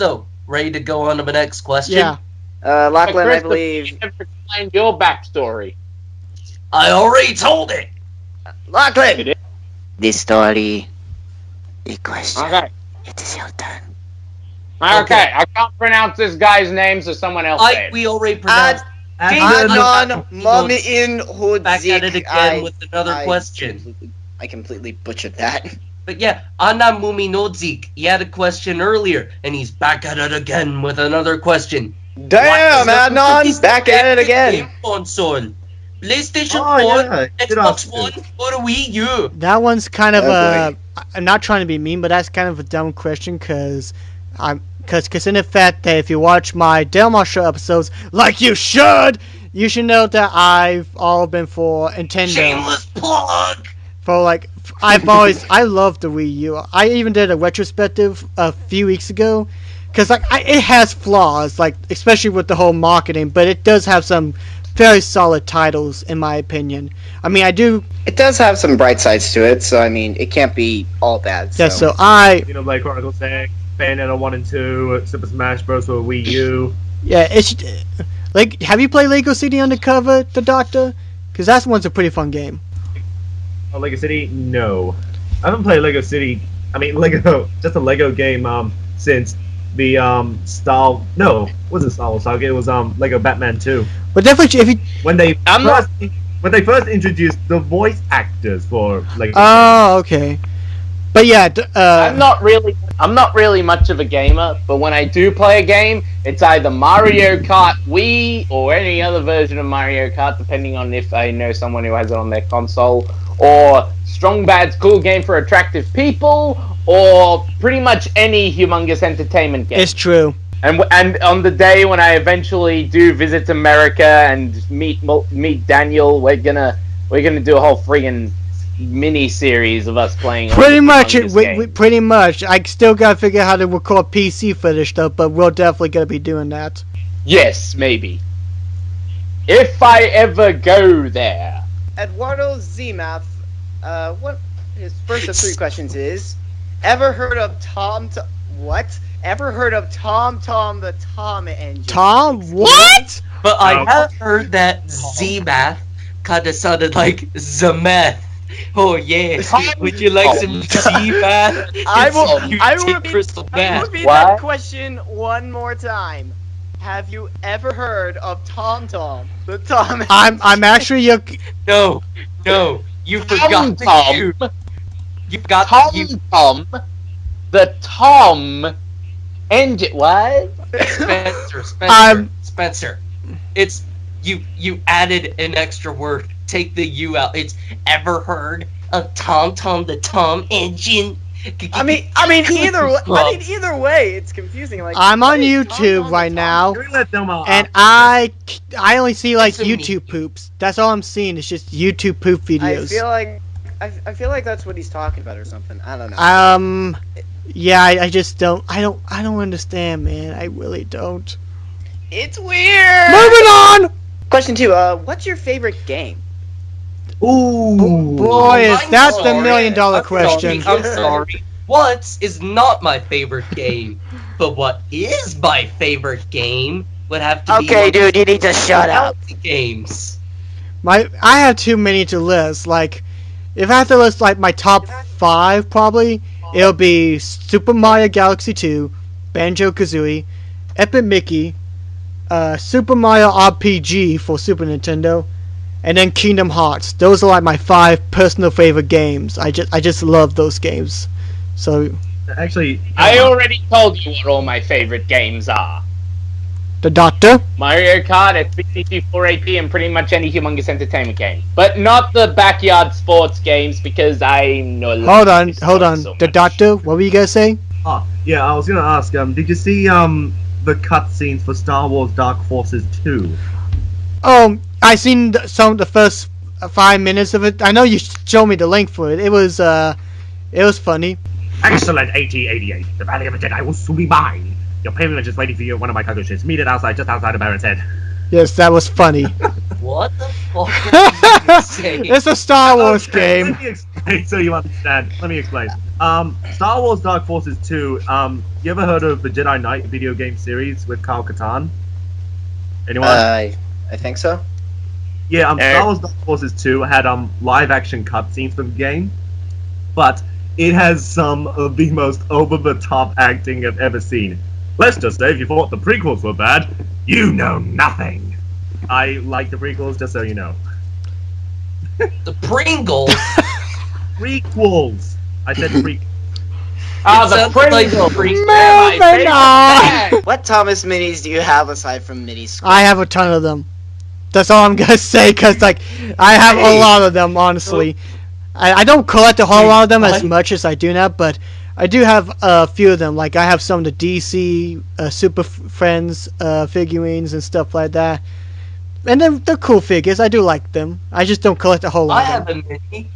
So, ready to go on to the next question? Yeah. Lachlan, I believe. You never explained your backstory. I already told it. Lachlan! The story. The question. Okay. It is your turn. Okay, I can't pronounce this guy's name, so someone else say it. We already pronounced. Adnan Mami'in Back at it Hudzik. again with another question. I completely butchered that. But yeah, Anna Muminodzik, he had a question earlier, and he's back at it again with another question. Damn, Adnan! Back at it again! Game console. PlayStation 4, yeah, Xbox One, or Wii U? That one's kind of I'm not trying to be mean, but that's kind of a dumb question because in the fact that if you watch my Delmar Show episodes, like you should know that I've all been for Nintendo. Shameless plug! I love the Wii U. I even did a retrospective a few weeks ago, because it has flaws, especially with the whole marketing, but it does have some very solid titles, in my opinion. I mean, It does have some bright sides to it, so I mean, it can't be all bad. Yeah, so Xenoblade Chronicles X, Bayonetta 1 and 2, Super Smash Bros. For Wii U. Yeah, it's have you played Lego City Undercover, the Doctor? Because that one's a pretty fun game. Oh, Lego City? No. I haven't played Lego City. I mean, just a Lego game since the wasn't Star Wars Saga. It was Lego Batman 2. But definitely, if you when they first introduced the voice actors for Lego. Oh, okay. But yeah, I'm not really much of a gamer, but when I do play a game, it's either Mario Kart Wii or any other version of Mario Kart, depending on if I know someone who has it on their console, or Strong Bad's Cool Game for Attractive People, or pretty much any humongous entertainment game. It's true. And on the day when I eventually do visit America and meet Daniel, we're gonna do a whole friggin' mini series of us playing. Pretty much. I still gotta figure out how to record PC footage though, but we're definitely gonna be doing that. Yes, maybe. If I ever go there. Eduardo Zimath, what his first of three questions is: ever heard of Tomtom? What? Ever heard of Tomtom the Tom Engine? Tom? What? But I have heard that Zimath kind of sounded like Zimath. Oh yeah, would you like some Zimath? I will repeat What? that question one more time. Have you ever heard of Tomtom the Tom? I'm actually No, you forgot the Tom. Q. You got Tom, the Tom Engine. What? Spencer. It's you added an extra word. Take the U out. It's ever heard of Tomtom the Tom Engine? I mean, either way, it's confusing. I'm on YouTube right now, and I only see YouTube poops. That's all I'm seeing. It's just YouTube poop videos. I feel like that's what he's talking about or something. I don't know. Yeah, I just don't. I don't understand, man. I really don't. It's weird. Moving on. Question 2. What's your favorite game? Ooh, boy, is that the $1 million question? I'm sorry. What is not my favorite game, but what is my favorite game would have to be. Okay, dude, you need to shut up. Games. I have too many to list. If I have to list my top 5, probably it'll be Super Mario Galaxy 2, Banjo-Kazooie, Epic Mickey, Super Mario RPG for Super Nintendo, and then Kingdom Hearts. Those are my 5 personal favorite games. I just love those games. So actually, I already told you what all my favorite games are. The Doctor? Mario Kart, SPC 480, and pretty much any humongous entertainment game. But not the backyard sports games, because I'm no longer... Hold on. The Doctor, what were you guys saying? Oh, yeah, I was gonna ask, did you see, the cutscenes for Star Wars Dark Forces 2? I seen the first 5 minutes of it. I know you showed me the link for it. It was funny. Excellent, AT-88. The Valley of the Jedi will soon be mine. Your payment is waiting for you at one of my cargo ships. Meet it just outside of Baron's Head. Yes, that was funny. What the fuck are you saying? It's a Star Wars game. Okay, so you understand. Let me explain. Star Wars Dark Forces 2, you ever heard of the Jedi Knight video game series with Kyle Katarn? Anyone? I think so. Yeah, Star Wars Dark Forces 2 had live action cutscenes from the game, but it has some of the most over the top acting I've ever seen. Let's just say if you thought the prequels were bad, you know nothing. I like the prequels, just so you know. The Pringles. Prequels. I said prequels. Ah, It the sounds like Pringles. Pringles. They're my favorite bag. What Thomas minis do you have aside from mini Scruff? I have a ton of them. That's all I'm gonna say, cause like I have a lot of them, honestly. I don't collect a whole lot of them as much as I do now, but I do have a few of them. Like I have some of the DC Super Friends figurines and stuff like that. And they're cool figures. I do like them. I just don't collect a whole lot I of have them. a mini.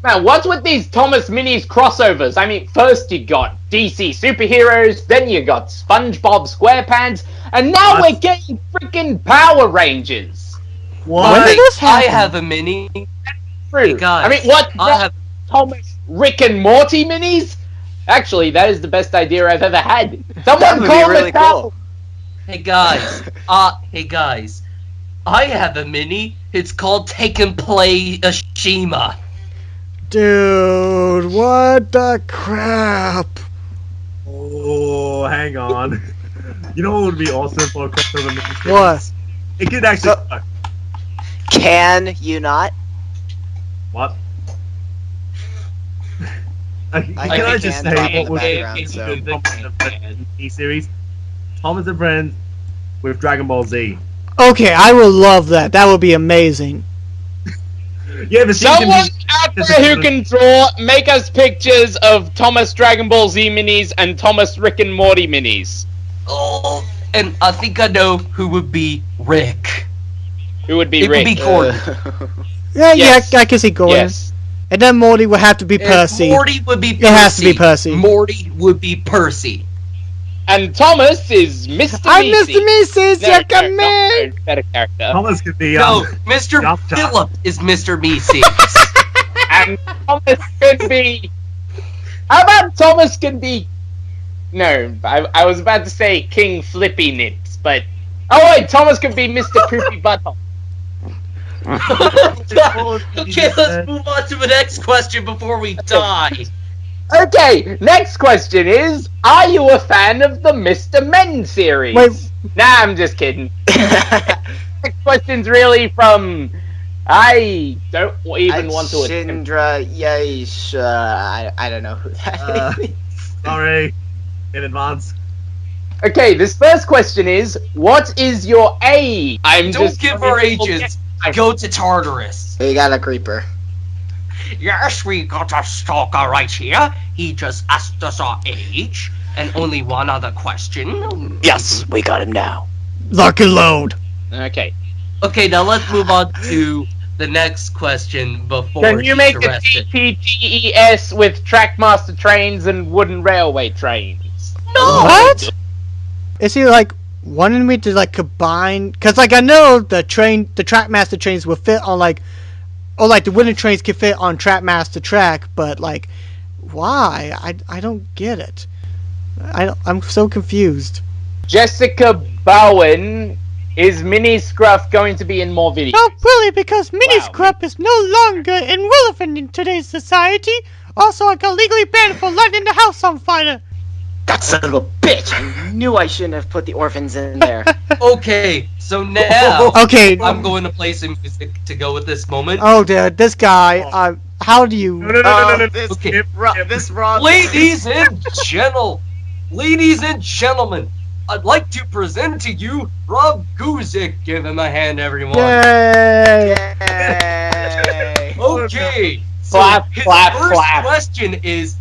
Now, what's with these Thomas Minis crossovers? I mean, first you got DC superheroes, then you got SpongeBob SquarePants, and now we're getting freaking Power Rangers. What? When did this I happen? have a mini. True. Hey, guys, I mean, what? I have. Thomas Rick and Morty Minis? Actually, that is the best idea I've ever had. That Someone would be call really it out. cool. Hey guys. Hey guys. I have a mini. It's called Take and Play Ashima. Dude, what the crap? Oh, hang on. You know what would be awesome for a crossover miniseries? What? It could actually. Can you not? What? Can I I think just Dan's say in what the was background, so- the series? Thomas and Friends with Dragon Ball Z. Okay, I would love that. That would be amazing. Yeah, the Someone out there who can draw, make us pictures of Thomas Dragon Ball Z Minis and Thomas Rick and Morty Minis. Oh, and I think I know who would be Rick. Who would be It Rick? would be Gordon. Yeah, Yes. yeah, I can see Gordon. Yes. And then Morty would have to be And Percy. Morty would be Percy. It has to be Percy. Morty would be Percy. And Thomas is Mr. I'm Meesey. Mr. Mrs. No, you no, come no, in. better character. Thomas could be No, Mr. Jump Top. Phillip is Mr. Meesey. And Thomas could be. How about Thomas could be? No, I was about to say King Flippy Nips, but oh wait, Thomas could be Mr. Poopy Butthole. Okay, let's move on to the next question before we die. Okay, next question is: are you a fan of the Mr. Men series? Wait. Nah, I'm just kidding. Next question's really from. I don't even want to attempt. Shindra Yesh. I don't know who that is. Sorry, in advance. Okay, this first question is: what is your age? I'm Don't just give our ages. Go to Tartarus. We got a creeper. Yes, we got a stalker right here. He just asked us our age. And only one other question. Yes, we got him now. Lock and load. Okay. Okay, now let's move on to the next question before Can you he's make a arrested. DTTES with Trackmaster trains and wooden railway trains? No! What? Is he like wanting me to like combine? Cause like I know the Trackmaster trains will fit on like, or like the wooden trains can fit on Trackmaster track, but like, why? I don't get it. I'm so confused. Jessica Bowen, is Mini Scruff going to be in more videos? Not really, because Mini Wow. Scruff is no longer irrelevant in today's society. Also, I got legally banned for lighting the house on fire. That son of a bitch! I knew I shouldn't have put the orphans in there. Okay, so now Okay. I'm going to play some music to go with this moment. Oh, dude, this guy. How do you? No. This, Okay. this Rob. Ladies and gentlemen, I'd like to present to you Rob Guzik. Give him a hand, everyone. Yay! Yay! Okay. So Clap, his clap, first clap. question is,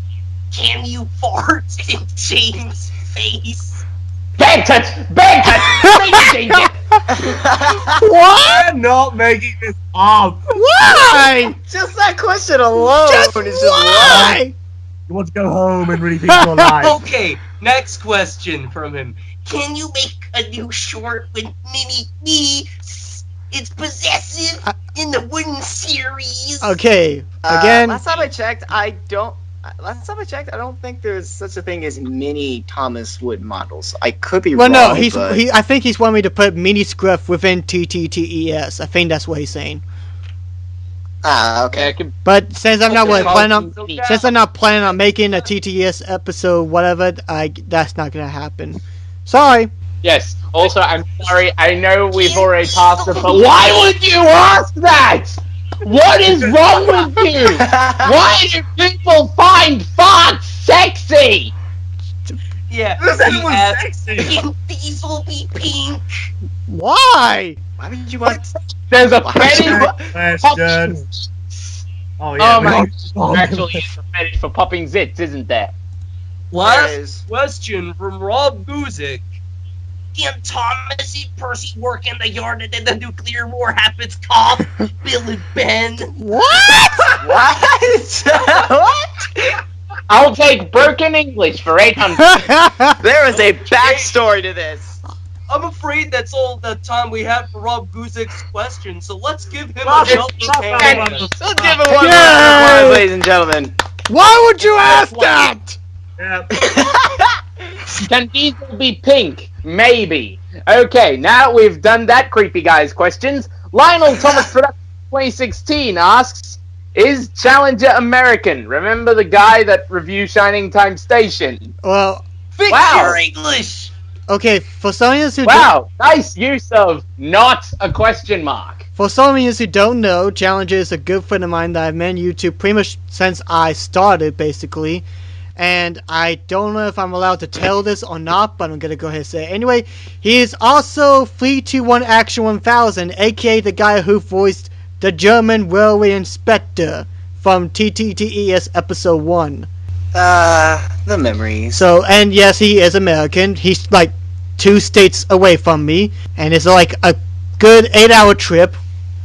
can you fart in James' face? Bad touch! Bad touch! Change it! What? I'm not making this up. Why? Just that question alone Just is why? You want to go home and really think your life. Okay, next question from him. Can you make a new short with Mini Me It's possessive in the wooden series. Okay, again. Last time I checked, I don't think there's such a thing as mini Thomas Wood models. I could be Well, wrong. no, but... I think he's wanting me to put mini Scruff within TTTES. I think that's what he's saying. Okay. But since I'm not planning on Okay. making a TTS episode, whatever, that's not gonna happen. Sorry. Yes. Also, I'm sorry. I know we've already passed it, but why would you ask that? What is wrong with you? Why do people find farts sexy? Yeah. Does he anyone asked, sexy? "Can these will be pink?" Why? Why would you want? There's a Question. fetish. Oh yeah. Oh my Oh, god. Actually, it's a fetish for popping zits, isn't there? Last question from Rob Guzik. Can Thomas and Percy work in the yard and then the nuclear war happens? Cough, Bill and Ben. What? What? I'll take broken English for 800. There is a backstory to this. I'm afraid that's all the time we have for Rob Guzik's question, so let's give him Rob, a jump. stop that one. Let's give it one Yay! round of applause, ladies and gentlemen. Why would you ask that? Yeah. Can Diesel be pink? Maybe. Okay, now we've done that creepy guy's questions. Lionel Thomas Production 2016 asks, is Challenger American? Remember the guy that reviewed Shining Time Station? Well, Fix Wow. your English! okay, for some of you who Wow, nice use of not a question mark. For some of you who don't know, Challenger is a good friend of mine that I've met on YouTube pretty much since I started, basically. And I don't know if I'm allowed to tell this or not, but I'm going to go ahead and say it. Anyway, he is also 321 Action 1000, aka the guy who voiced the German Railway Inspector from TTTES Episode 1. The memories. So, and yes, he is American. He's like 2 states away from me, and it's like a good 8-hour trip.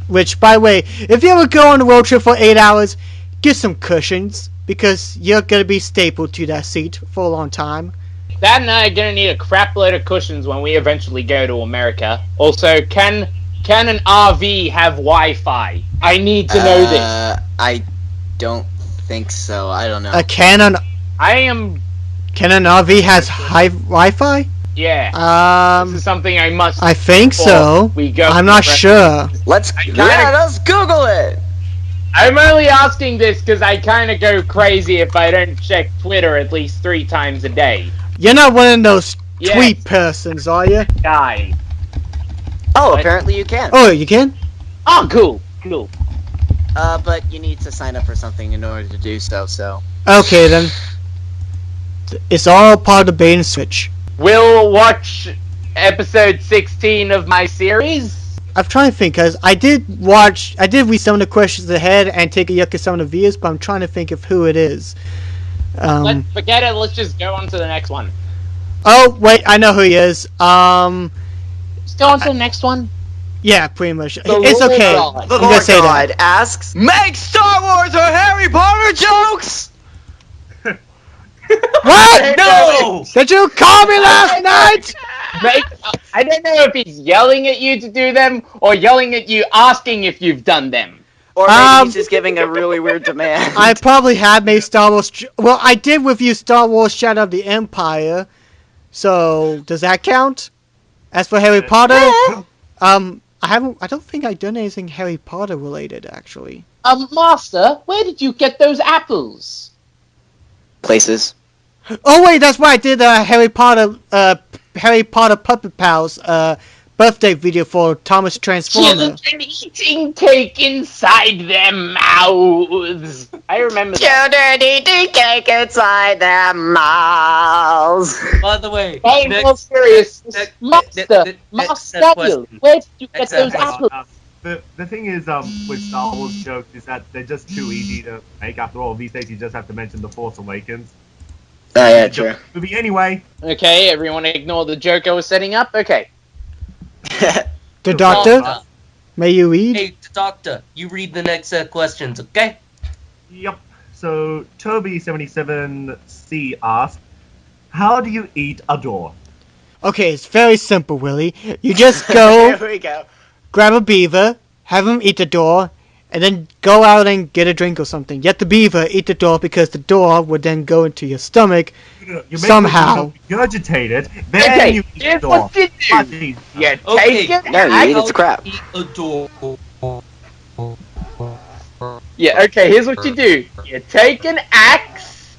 Which, by the way, if you ever go on a road trip for 8 hours, get some cushions, because you're gonna be stapled to that seat for a long time. Dad and I are gonna need a crap load of cushions when we eventually go to America. Also, can an RV have Wi-Fi? I need to know this. I don't think so. I don't know. A Canon RV has high Wi-Fi? Yeah. This is something I must. I think so. We go. I'm not sure. Let's Google it. I'm only asking this because I kind of go crazy if I don't check Twitter at least 3 times a day. You're not one of those Yes. tweet persons, are you? Guy. Oh, What? apparently you can. Oh, you can? Oh, cool. Cool. But you need to sign up for something in order to do so. So. Okay then. It's all part of the bait and switch. We'll watch episode 16 of my series. I'm trying to think, because I did read some of the questions ahead and take a look at some of the views, but I'm trying to think of who it is. Let's forget it. Let's just go on to the next one. Oh, wait, I know who he is. Let's go on to the next one. Yeah, pretty much. The It's Lord okay. God. I'm The gonna Lord say God that. asks, make Star Wars or Harry Potter jokes. What? No! Did you call me last night? I don't know if he's yelling at you to do them or yelling at you asking if you've done them. Or maybe he's just giving a really weird demand. I probably had made Star Wars. Well, I did review Star Wars Shadow of the Empire. So, does that count? As for Harry Potter, I don't think I've done anything Harry Potter related, actually. Master, where did you get those apples? Places. Oh wait, that's why I did Harry Potter Puppet Pals birthday video for Thomas Transformer. Children eating cake inside their mouths. I remember that. Children eating cake inside their mouths. By the way, Hey, more serious. Master, where did you get those apples? The thing is, with Star Wars jokes is that they're just too easy to make. After all, these days you just have to mention The Force Awakens. Oh yeah, true. Movie anyway. Okay, everyone ignore the joke I was setting up. Okay. The Doctor, may you read? Hey, Doctor, you read the next set of questions, okay? Yep. So Toby77C asked, "How do you eat a door?" Okay, it's very simple, Willie. You just go. Here we go. grab a beaver, have him eat the door, and then go out and get a drink or something. Yet the beaver eat the door because the door would then go into your stomach somehow. Regurgitate it, then you eat the door. What you do? You take it. No, you eat its crap. Eat a door. Yeah, okay, here's what you do. You take an axe,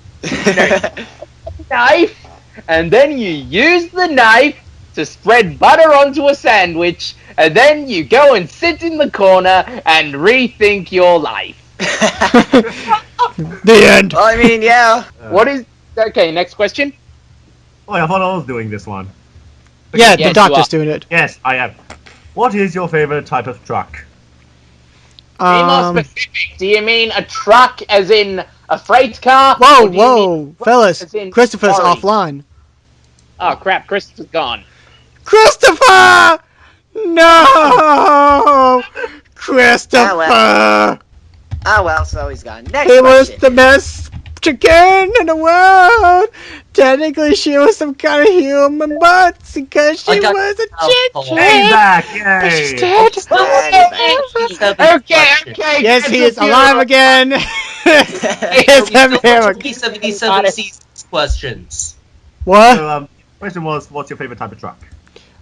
knife, and then you use the knife to spread butter onto a sandwich, and then you go and sit in the corner and rethink your life. The end. Well, I mean, yeah. What is... Okay, next question. Oh, I thought I was doing this one. Yeah, Yes, the doctor's you are. doing it. Yes, I am. What is your favorite type of truck? Be more specific. Do you mean a truck as in a freight car? Whoa, or do you whoa, mean fellas, as in Christopher's lorry? offline. Oh crap, Christopher's gone. Christopher! No! Christopher! Oh well, so he's gone. Next He was question. the best chicken in the world! Technically, she was some kind of human, but because she I got was a alcohol. chicken. Hey, back! But she's Yay! dead. Okay. Yes, he is alive again. Yes, I'm here again. 77 questions. What? So, question was, what's your favorite type of truck?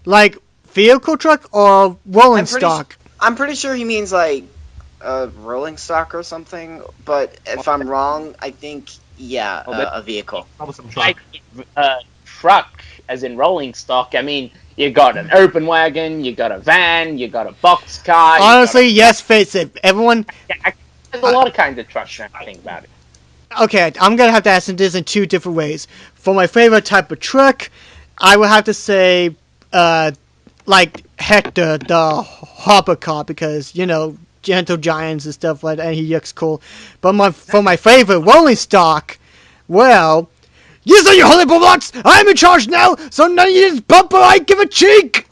Like vehicle truck or rolling I'm pretty stock? I'm pretty sure he means like a rolling stock or something. But if I'm wrong, I think a vehicle. Troublesome truck. Truck as in rolling stock. I mean, you got an open wagon, you got a van, you got a box car. you Honestly, yes, face it. Everyone. got there's a lot of kinds of trucks now I think about it. Okay, I'm gonna have to answer this in two different ways. For my favorite type of truck, I would have to say, like Hector, the hopper car, because gentle giants and stuff like that. And he looks cool. But for my favorite rolling stock, well, yes, are you holy blocks? I'm in charge now, so none of you bump or I give a cheek.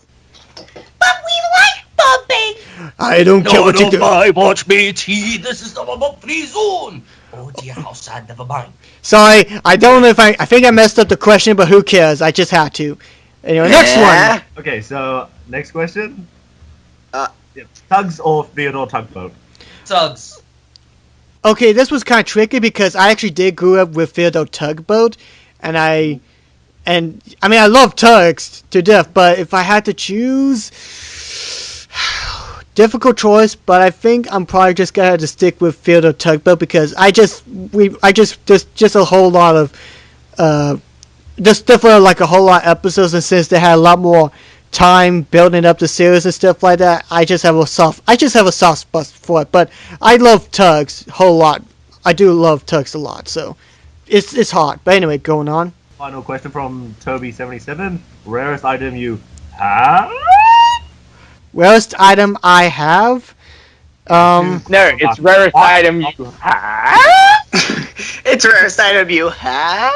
But we like bumping! I don't care what you do. I watch BT. This is the free zone. Oh dear, how sad. Never mind. Sorry, I don't know if I think I messed up the question, but who cares? I just had to. Anyway, next one. Okay, so next question. Yeah. Tugs or Theodore Tugboat? Tugs. Okay, this was kind of tricky because I actually did grow up with Theodore Tugboat, and I mean I love tugs to death, but if I had to choose, difficult choice, but I think I'm probably just gonna have to stick with Theodore Tugboat because just a whole lot of just definitely like a whole lot of episodes, and since they had a lot more time building up the series and stuff like that, I just have a soft spot for it. But I love tugs a whole lot. I do love tugs a lot, so it's hard. But anyway, going on. Final question from Toby77. Rarest item you have? Rarest item I have. No, it's rarest item you have. It's rarest item you have.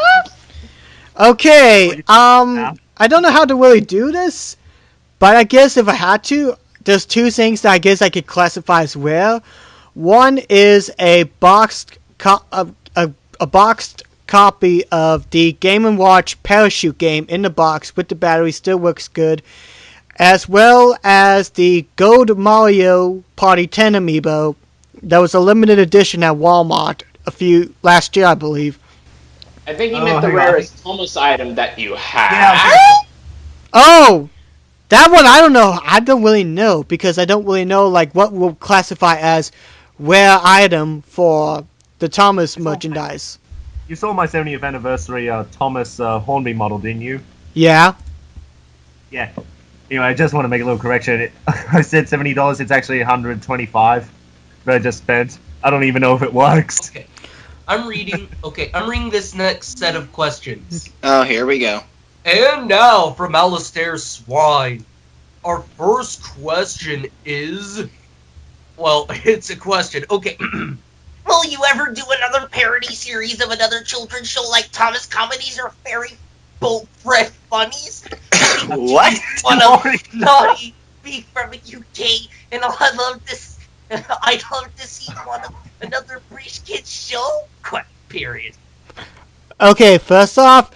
Okay. I don't know how to really do this, but I guess if I had to, there's two things that I guess I could classify as rare. One is a boxed copy of the Game & Watch Parachute game in the box with the battery, still works good, as well as the Gold Mario Party 10 amiibo that was a limited edition at Walmart last year, I believe. I think he meant the rarest Thomas item that you have. Yeah. Oh, that one I don't know. I don't really know because I don't really know like what will classify as rare item for the Thomas merchandise. You saw my 70th anniversary Thomas Hornby model, didn't you? Yeah. Yeah. Anyway, I just want to make a little correction. I said $70. It's actually $125 that I just spent. I don't even know if it works. Okay. I'm reading this next set of questions. Oh, here we go. And now from Alistair Swine. Our first question is... Well, it's a question. Okay. Will you ever do another parody series of another children's show like Thomas Comedies or Fairy Boat Fred Funnies? What? One of naughty beef from the UK, and I'd love to see another British kids show. Period. Okay, first off,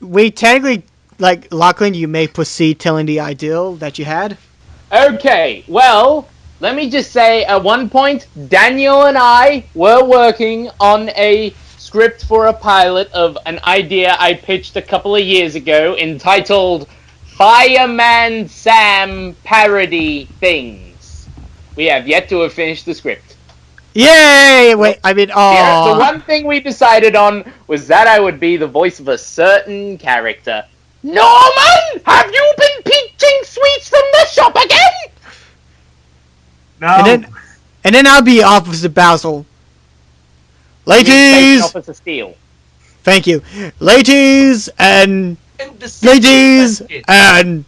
we technically, like, Lachlan, you may proceed telling the ideal that you had. Okay, well, let me just say, at one point, Daniel and I were working on a script for a pilot of an idea I pitched a couple of years ago entitled Fireman Sam Parody Things. We have yet to have finished the script. Yay! Wait, I mean, The one thing we decided on was that I would be the voice of a certain character. Norman! Have you been peaching sweets from the shop again? No. And then I'll be Officer Basil. Ladies! Ladies! Officer Steele. Thank you. Ladies and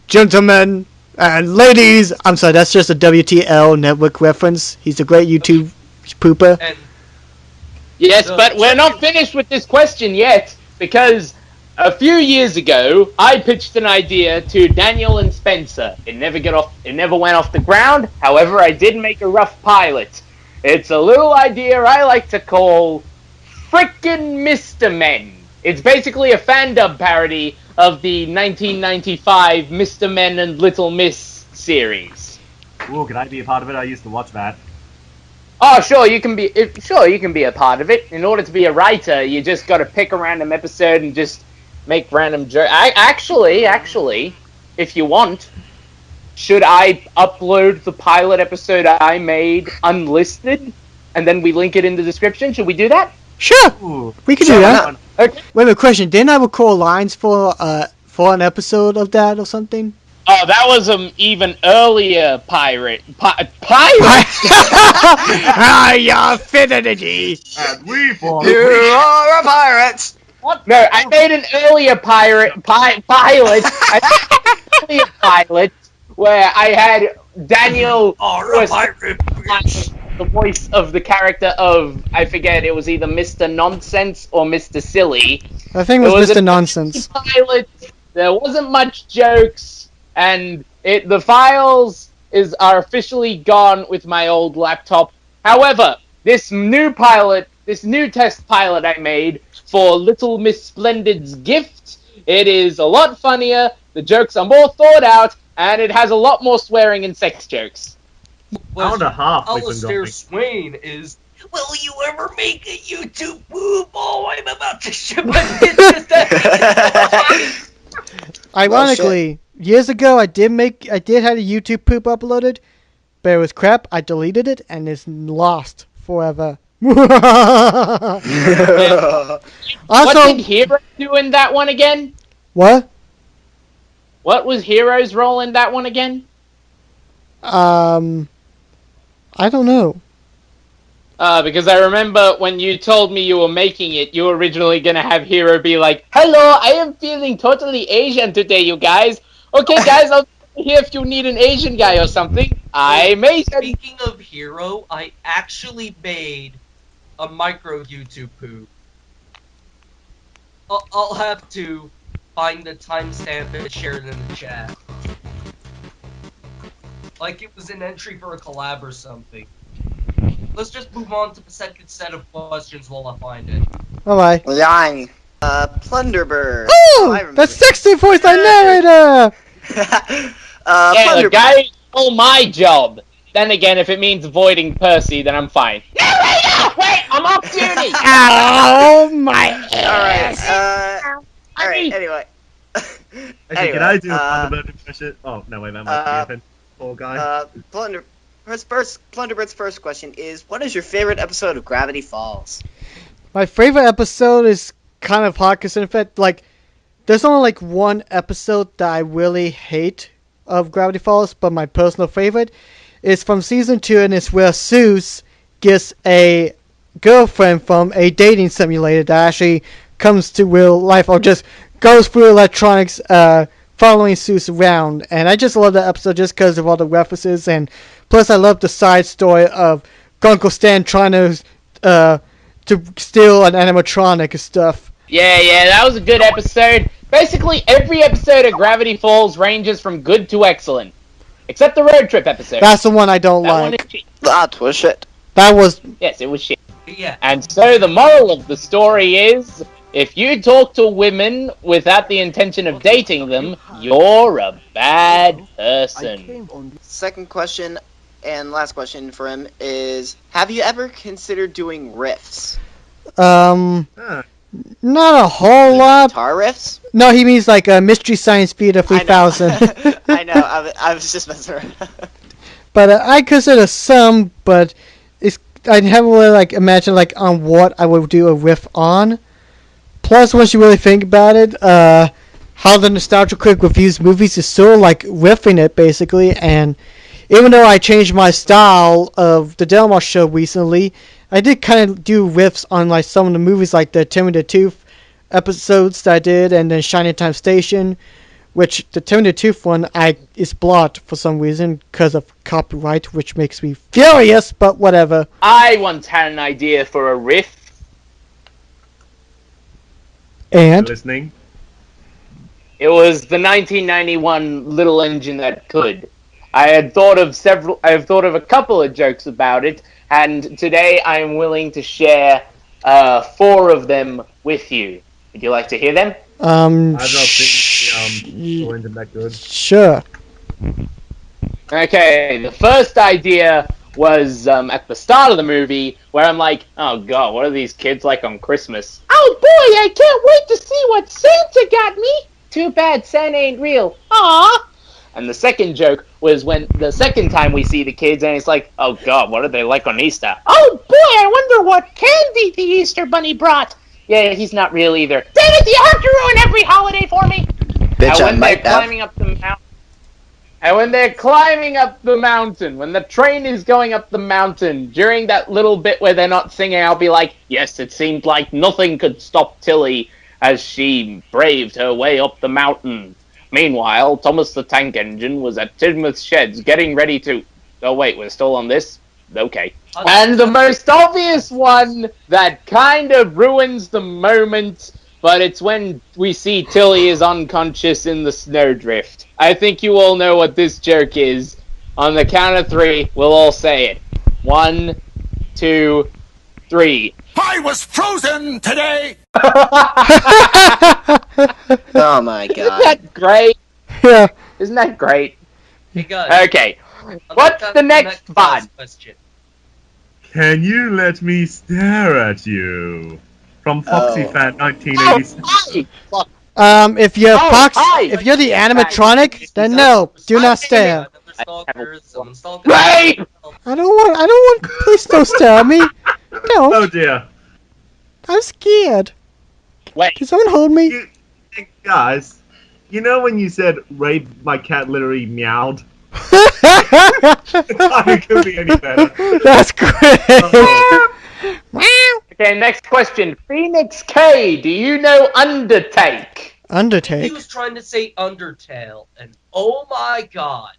gentlemen and ladies. I'm sorry, that's just a WTL network reference. He's a great YouTube pooper. Yes, but we're not finished with this question yet, because a few years ago, I pitched an idea to Daniel and Spencer. It never went off the ground. However, I did make a rough pilot. It's a little idea I like to call Frickin' Mr. Men. It's basically a fan-dub parody of the 1995 Mr. Men and Little Miss series. Ooh, can I be a part of it? I used to watch that. Oh, sure, you can be a part of it. In order to be a writer, you just got to pick a random episode and just make random jokes. Actually, if you want, should I upload the pilot episode I made unlisted, and then we link it in the description? Should we do that? Sure, Ooh. we can do that. Okay. Wait a question. Didn't I record lines for an episode of that or something? Oh, that was an even earlier pirate. Pirate? Your fidelity. And we fall. You are a pirate. What? No, I made an earlier pilot. Where I had Daniel was the voice of the character of, I forget, it was either Mr. Nonsense or Mr. Silly. I think it was Mr. Nonsense. Pilot. There wasn't much jokes, and the files are officially gone with my old laptop. However, this new test pilot I made for Little Miss Splendid's Gift, it is a lot funnier, the jokes are more thought out, and it has a lot more swearing and sex jokes. Hour and a half we've been Alistair going. Swain is, will you ever make a YouTube boob? Oh, I'm about to ship it. Ironically, years ago I did have a YouTube poop uploaded, but it was crap. I deleted it and it's lost forever. What did Hero do in that one again? What? What was Hero's role in that one again? I don't know. Because I remember when you told me you were making it, you were originally gonna have Hero be like, "Hello, I am feeling totally Asian today, you guys. Okay, guys, I'll be here if you need an Asian guy or something. I made it." Speaking of Hero, I actually made a micro YouTube poo. I'll have to find the timestamp and share it in the chat. Like it was an entry for a collab or something. Let's just move on to the second set of questions while I find it. Alright. Line. Plunderbird. Oh! The sexy voice narrator! Yeah, the guy stole my job. Then again, if it means avoiding Percy, then I'm fine. No, wait, I'm off duty! Oh my ass! Alright, anyway. Actually, can I do a Thunderbird impression? Oh, no, wait, that might be a poor guy. Plunderbird's first question is, what is your favorite episode of Gravity Falls? My favorite episode is kind of hard because in fact, like, there's only like one episode that I really hate of Gravity Falls, but my personal favorite is from season 2, and it's where Seuss gets a girlfriend from a dating simulator that actually comes to real life, or just goes through electronics, following Seuss around. And I just love that episode just because of all the references, and plus I love the side story of Uncle Stan trying to steal an animatronic and stuff. Yeah, that was a good episode. Basically, every episode of Gravity Falls ranges from good to excellent. Except the road trip episode. That's the one I don't That one like. is shit. That was shit. That was... Yes, it was shit. Yeah. And so the moral of the story is, If you talk to women without the intention of dating them, you're a bad person. Second question and last question for him is: have you ever considered doing riffs? Huh. Not a whole lot. Guitar riffs? No, he means like a Mystery Science Theater 3000. I know. I was just messing around. But I consider some, but I haven't really like imagined like on what I would do a riff on. Plus, once you really think about it, how the Nostalgia Critic reviews movies is still like riffing it basically. And even though I changed my style of the Delmar show recently, I did kind of do riffs on like some of the movies, like the Terminator 2 episodes that I did, and then Shining Time Station. Which the Terminator 2 one is blocked for some reason because of copyright, which makes me furious. But whatever. I once had an idea for a riff. And Listening. It was the 1991 Little Engine That Could. I have thought of a couple of jokes about it, and today I am willing to share 4 of them with you. Would you like to hear them? I've not seen the Little Engine That Good. Sure. Okay, the first idea was at the start of the movie, where I'm like, oh god, what are these kids like on Christmas? Oh boy, I can't wait to see what Santa got me! Too bad Santa ain't real. Aww! And the second joke was when the second time we see the kids, and it's like, oh god, what are they like on Easter? Oh boy, I wonder what candy the Easter Bunny brought! Yeah, he's not real either. Damn it, you have to ruin every holiday for me! Bitch, I when might they're have. climbing up the mountain, and when they're climbing up the mountain, when the train is going up the mountain, during that little bit where they're not singing, I'll be like, yes, it seemed like nothing could stop Tilly as she braved her way up the mountain. Meanwhile, Thomas the Tank Engine was at Tidmouth Sheds getting ready to... Oh wait, we're still on this? Okay. And the most obvious one that kind of ruins the moment, but it's when we see Tilly is unconscious in the snowdrift. I think you all know what this joke is. On the count of 3, we'll all say it. 1, 2, 3. I was frozen today! Oh my Isn't god. that great? Yeah. Isn't that great? Hey guys. Okay. What's the next one? Question. Can you let me stare at you? From Foxy Oh. Fan 1987. Hi! If you're Oh, Fox, hi. if you're the animatronic, then no, do not stare. Another stalker, someone stalker. Right! I don't want, please don't stare at me. Oh No, dear. I'm scared. Wait. Can someone hold me? You, guys, you know when you said rape, my cat literally meowed? It could be any better. That's great. Okay, next question. Phoenix K, do you know Undertake? He Undertake. was trying to say Undertale, and oh my god,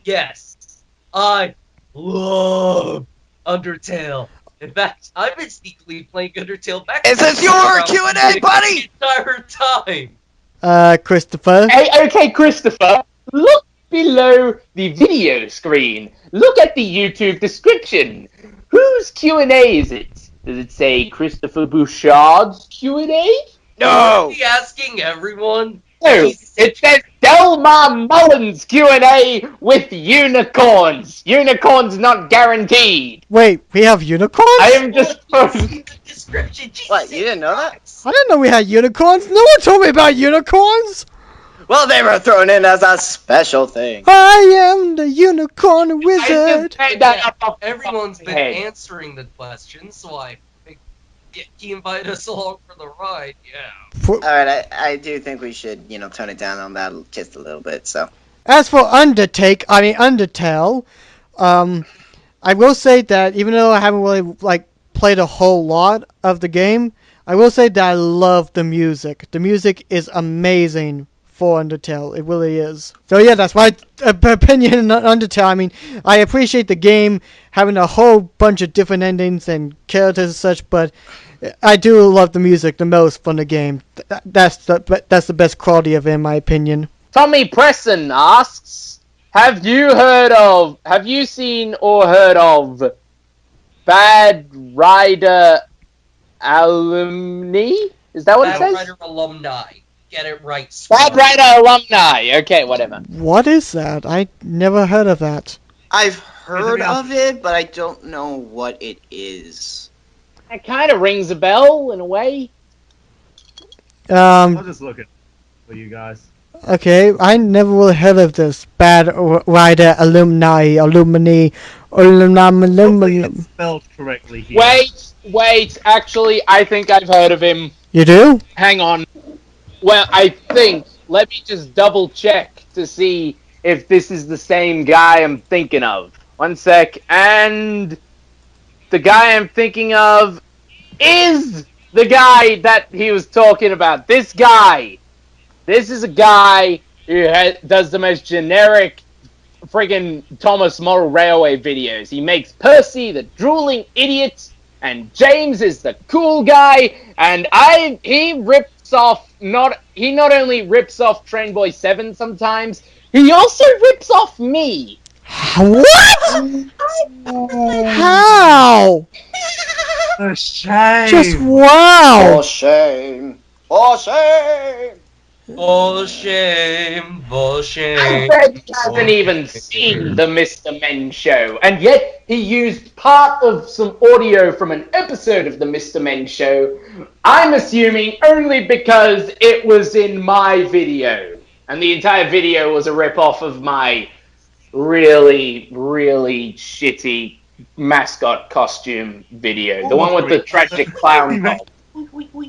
yes, I love Undertale. In fact, I've been sneakily playing Undertale back. Is this your Q&A, buddy? The entire time. Christopher. Hey, okay, Christopher, look below the video screen. Look at the YouTube description. Whose Q&A is it? Does it say Christopher Bouchard's Q&A? No! Is he asking everyone? No, it says Delmar Mullins Q&A with unicorns. Unicorns not guaranteed. Wait, we have unicorns? I am just... Well, you see the description. Jesus What, you didn't know that? Christ. I didn't know we had unicorns. No one told me about unicorns. Well, they were thrown in as a special thing. I am the unicorn wizard. I just made that up off the Everyone's top been of my head. answering the question, so I think he invited us along for the ride. Yeah. Alright, I do think we should, tone it down on that just a little bit, so. As for Undertale, I will say that even though I haven't really played a whole lot of the game, I will say that I love the music. The music is amazing for Undertale. It really is. So yeah, that's my opinion on Undertale. I mean, I appreciate the game having a whole bunch of different endings and characters and such, but I do love the music the most from the game. That's the best quality of it, in my opinion. Tommy Presson asks, have you seen or heard of Bad Rider Alumni? Is that what it Bad says? Writer Alumni. Get it right. Bad Writer Alumni. Okay, whatever. What is that? I never heard of that. I've heard of it, but I don't know what it is. It kind of rings a bell in a way. I'll just look it for you guys. Okay, I never really heard of this. Bad Writer Alumni. Hopefully it's spelled correctly here. Wait. Actually, I think I've heard of him. You do? Hang on. Well, I think. Let me just double check to see if this is the same guy I'm thinking of. One sec. And the guy I'm thinking of is the guy that he was talking about. This guy. This is a guy who does the most generic friggin' Thomas Model Railway videos. He makes Percy the drooling idiot, and James is the cool guy, and he not only rips off Trainboy 7 sometimes, he also rips off me. What? How? For shame. Just wow. For shame. For shame. For shame, for shame. Fred hasn't even seen the Mr. Men show, and yet he used part of some audio from an episode of the Mr. Men show, I'm assuming only because it was in my video. And the entire video was a rip-off of my really, really shitty mascot costume video. The one with the tragic clown doll.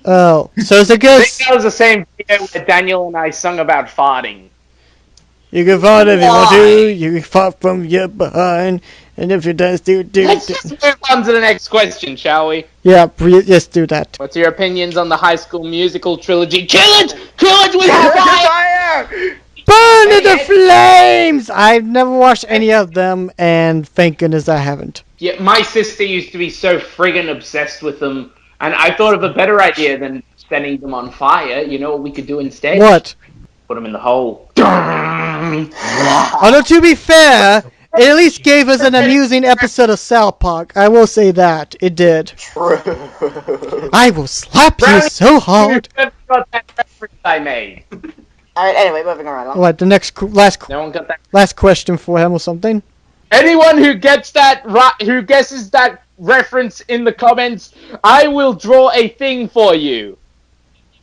Oh, so it's a I good. think that was the same video where Daniel and I sung about farting. You can fart if you want to. You can fart from your behind, and if you dance, do. Let's just move on to the next question, shall we? Yeah, just do that. What's your opinions on the High School Musical trilogy? Kill it! Kill it with fire! Burn to the flames! I've never watched any of them, and thank goodness I haven't. Yeah, my sister used to be so friggin' obsessed with them, and I thought of a better idea than setting them on fire. You know what we could do instead? What? Put them in the hole. Although, to be fair, it at least gave us an amusing episode of South Park. I will say that. It did. I will slap you so hard. You got that reference I made. Alright, anyway, moving around. What, the No one got that. last question for him or something? Anyone who gets that who guesses that reference in the comments, I will draw a thing for you.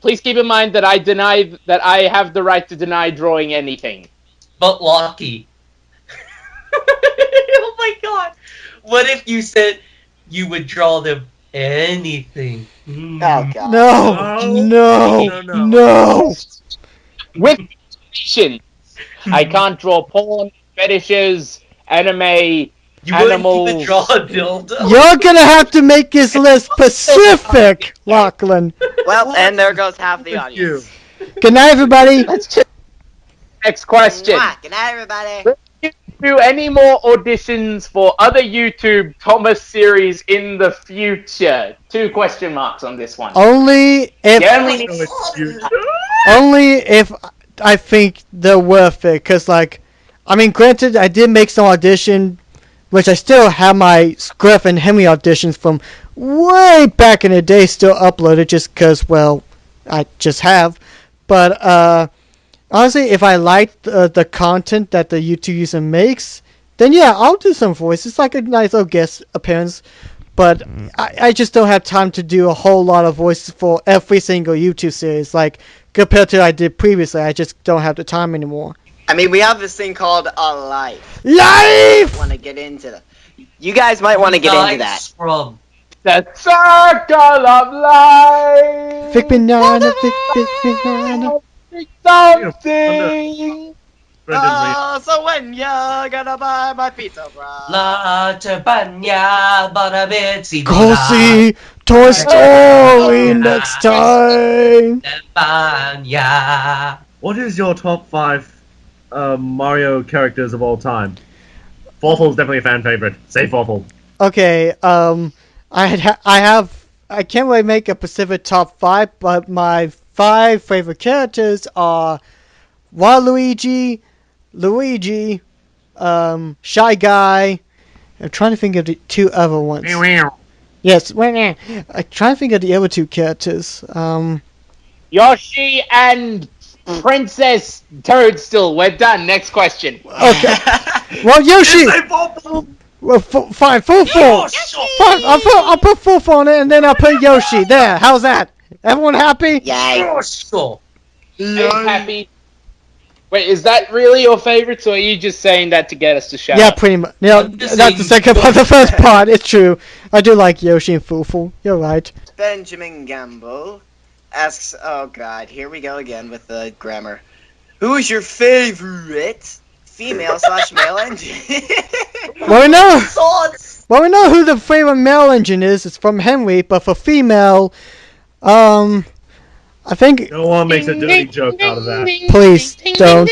Please keep in mind that I have the right to deny drawing anything. But Locky. Oh my god. What if you said you would draw them anything? Oh, God. No. With limitations. I can't draw porn, fetishes, anime, You animals. wouldn't even draw a dildo? You're gonna have to make this list specific, Lachlan. Well, and there goes half the audience. Good night, everybody. Let's just next question. Good night, everybody. Do any more auditions for other YouTube Thomas series in the future? 2 question marks on this one. Only if You only need only if I think they're worth it. Cause granted, I did make some audition, which I still have my Scruff and Henry auditions from way back in the day still uploaded, just cause I just have. But honestly, if I like the content that the YouTube user makes, then yeah, I'll do some voice. It's like a nice little guest appearance. But I just don't have time to do a whole lot of voices for every single YouTube series. Like, compared to what I did previously, I just don't have the time anymore. I mean, we have this thing called a life. Life! Want to get into that? You guys might want to get into that. Scrub. the circle of life. Thick banana, thick banana. Something. So when you're gonna buy my pizza, bro? La Tabanya, Barabetsi. Go see Toy Story next time. Tabanya. What is your top 5 Mario characters of all time? Forful's definitely a fan favorite. Say Forful. Okay, I can't really make a specific top 5, but my 5 favorite characters are Waluigi, Luigi, Shy Guy. I'm trying to think of the 2 other ones. Yes, I'm trying to think of the other 2 characters. Yoshi and Princess Toadstool. We're done. Next question. Okay. Well, Yoshi. Well, fine, full. Fine, I'll put full on it, and then I'll put Yoshi there. How's that? Everyone happy? Yay! Are you happy? Wait, is that really your favorites, or are you just saying that to get us to shut Yeah, up? pretty much. Yeah, that's the second part. The first part, it's true. I do like Yoshi and Fufu. You're right. Benjamin Gamble asks, oh god, here we go again with the grammar. Who is your favorite female/male engine? Well, we know. Sauce. Well, we know who the favorite male engine is. It's from Henry, but for female, I think. No one makes a dirty joke out of that. Please don't.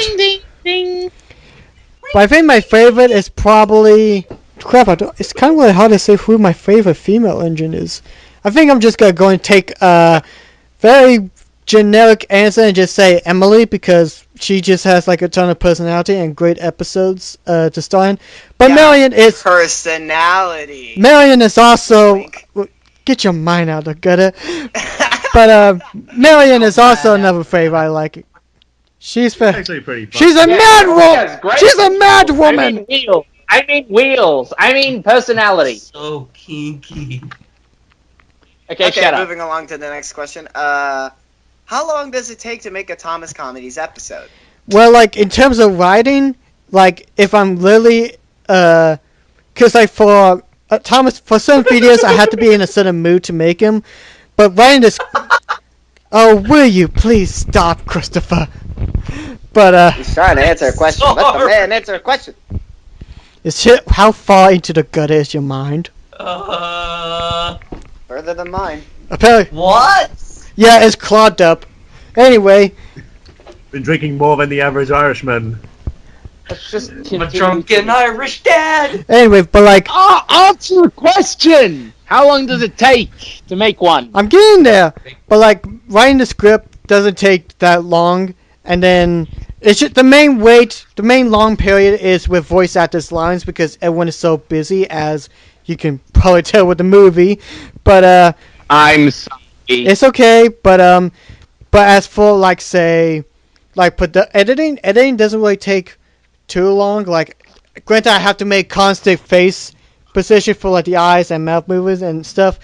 But I think my favorite is probably. Crap! It's kind of really hard to say who my favorite female engine is. I think I'm just gonna go and take a very generic answer and just say Emily because she just has like a ton of personality and great episodes to star in. But Yeah, Marion is. Personality. Marion is also. Wink. Get your mind out of the gutter. But Marion is also another favorite I like. She's Actually, pretty fun. she's a mad woman. great. She's a mad woman. I mean wheels. I mean personality. So kinky. Okay, Okay, shut up. moving along to the next question. How long does it take to make a Thomas Comedies episode? Well, like in terms of writing, like if I'm really cause like for Thomas for certain videos I have to be in a certain mood to make them, but writing this. Oh, will you please stop, Christopher? But He's trying to answer a question. Let the man answer a question. is it, how far into the gutter is your mind? Further than mine. Apparently, What? yeah, it's clogged up. Anyway, Been drinking more than the average Irishman. Let's just I'm a drunken Irish dad. but like answer the question. How long does it take to make one? I'm getting there. But like writing the script doesn't take that long, and then it's just the main long period is with voice actors' lines because everyone is so busy, as you can probably tell with the movie. But I'm sorry. it's okay. But as for like say, like editing doesn't really take too long. Like, granted, I have to make constant face position for like the eyes and mouth movements and stuff.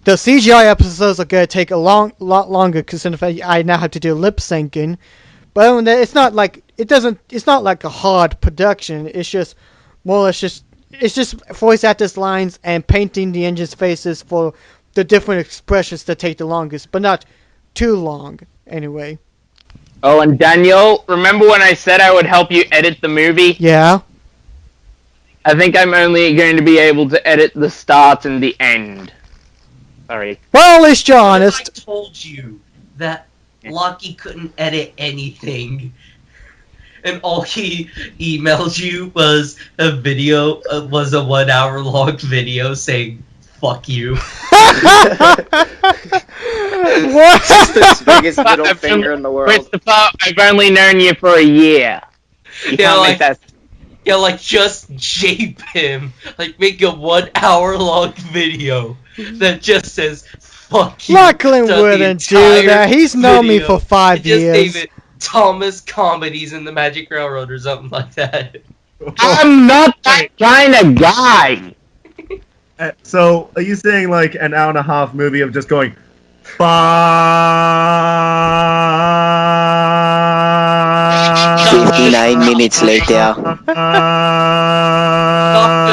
The CGI episodes are gonna take a lot longer because I now have to do lip syncing. But other than that, it's not like it's not like a hard production. It's just more or less it's just voice actors' lines and painting the engine's faces for the different expressions that take the longest, but not too long anyway. Oh, and Daniel, remember when I said I would help you edit the movie? Yeah. I think I'm only going to be able to edit the start and the end. Sorry. Well, at least you're I honest. told you that Lucky couldn't edit anything. And all he emailed you was a video, was a 1 hour long video saying, fuck you. What? His biggest middle finger in the world. Christopher, I've only known you for a year. You Yeah, can't like- make that. Yeah, like, just jape him. Like, make a 1 hour long video that just says, fuck you. Lachlan to the wouldn't do entire that. He's known me video. for 5 And just years. name it Thomas Comedies in the Magic Railroad or something like that. I'm not that kind of guy. So, are you saying like an hour and a half movie of just going, 59 minutes later.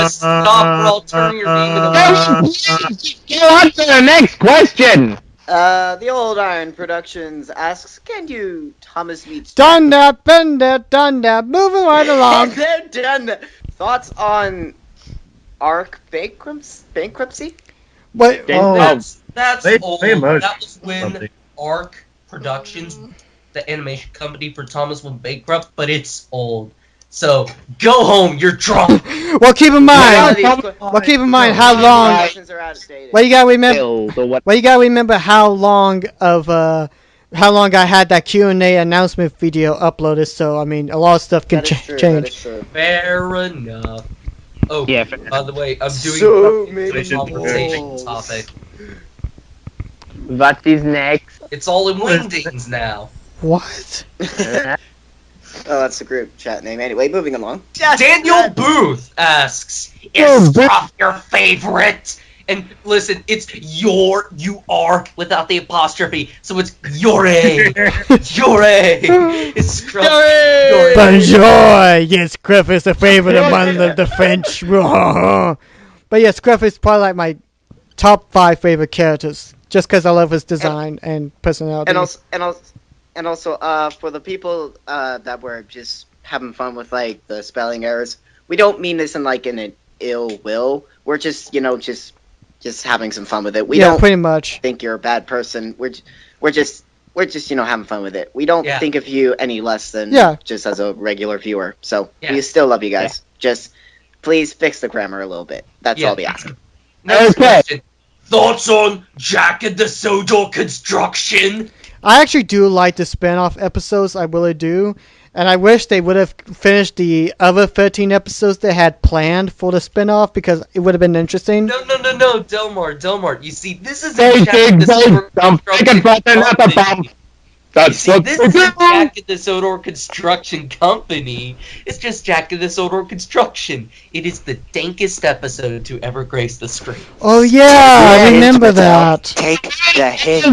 Stop, or I'll turn your beam into Go on to the next question. The Old Iron Productions asks, can you Thomas meets Done that, been there, done that. Moving right along. They're done. Thoughts on Arc bankruptcy? Wait, oh, That's They old. merged That was when something. Arc Productions, the animation company for Thomas, went bankrupt, but it's old. So, go home, you're drunk! well, keep in mind. Well, Well, keep in mind how long. Questions are outdated. Well, you gotta remember. Build or what? Well, you gotta remember how long I had that Q&A announcement video uploaded. So I mean, a lot of stuff can That is true, that change. is true. Fair enough. Oh, Yeah, by the way, I'm doing So a many conversation balls. topic. What is next? It's all in Wingdings now. What? Oh, that's the group chat name. Anyway, moving along. Daniel Buth asks, "Is Scruff your favorite?" And listen, it's you are without the apostrophe, so it's youre. Youre. It's Scruff. Youre. Bonjour! Yes, Scruff is the favorite among the French. But yeah, Scruff is probably like my top 5 favorite characters, just because I love his design and personality. And also, for the people that were just having fun with like the spelling errors, we don't mean this in like in an ill will. We're just just having some fun with it. We don't pretty much think you're a bad person. We're just having fun with it. We don't think of you any less than just as a regular viewer. So we still love you guys. Just please fix the grammar a little bit. That's all we ask. Next question. Thoughts on Jack and the Sodor construction? I actually do like the spin-off episodes, I really do. And I wish they would have finished the other 13 episodes they had planned for the spin-off, because it would have been interesting. No, Delmar. You see, this is a Jack and the Sodor construction company. This is Jack and the Sodor construction company. It's just Jack and the Sodor construction. It is the dankest episode to ever grace the screen. Oh yeah, I remember that. Take the hit.